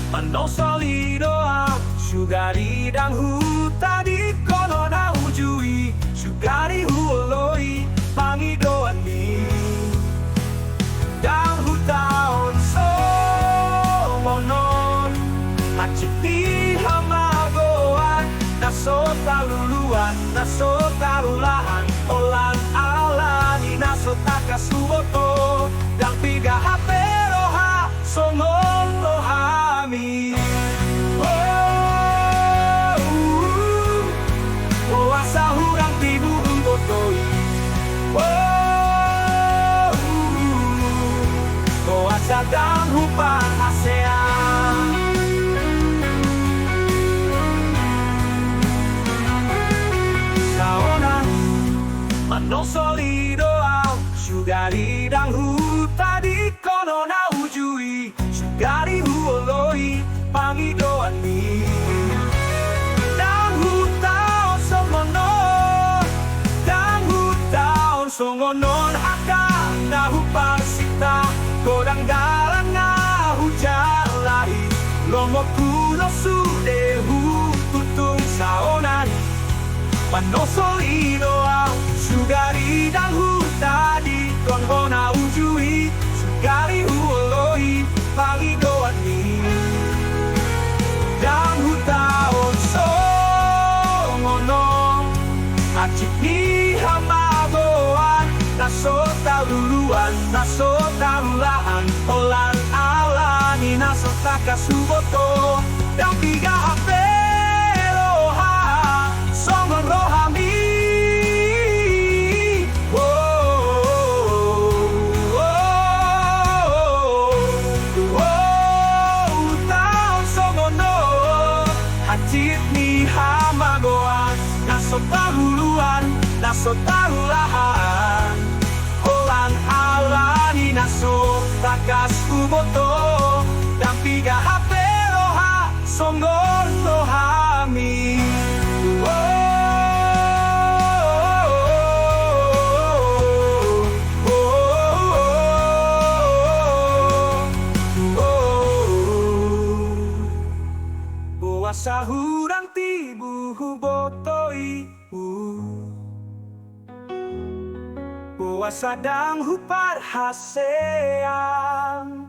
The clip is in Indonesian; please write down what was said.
Manosoli doa Sugari dan huta di kono na ujui Sugari huoloi Pangi doan ni Dan hutaon so monon Acik di hamagoan Naso taluluan Naso tarulahan Olan alani Naso takasuboto Dan piga haperoha Songon lohami Asa hurang tibu botoi Asa dang hupang ASEAN Saona Manosoli doa Sugari dang huta di kono na ujui Sugari huoloi Pangi doan ni Songonon haka na hupasita Kodang galang na hujan lahi Lomo kuno sudehu tutung saonan Manosoli doa Sugari dan huta di konho na ujui Sugari huoloi Pangi doan ni Dan huta on songonon Acik ni hamagoan Naso taluluan, naso tarulahan Olan alani, naso takasuboto Dan piga haperoha Songon rohami Taon songono Acik ni hamagoan Naso taluluan, naso tarulahan Olan alani naso takas kuboto Dan piga haperoha songon lohami Asa hurang tibu hubotoi Asa dang hupar ASEAN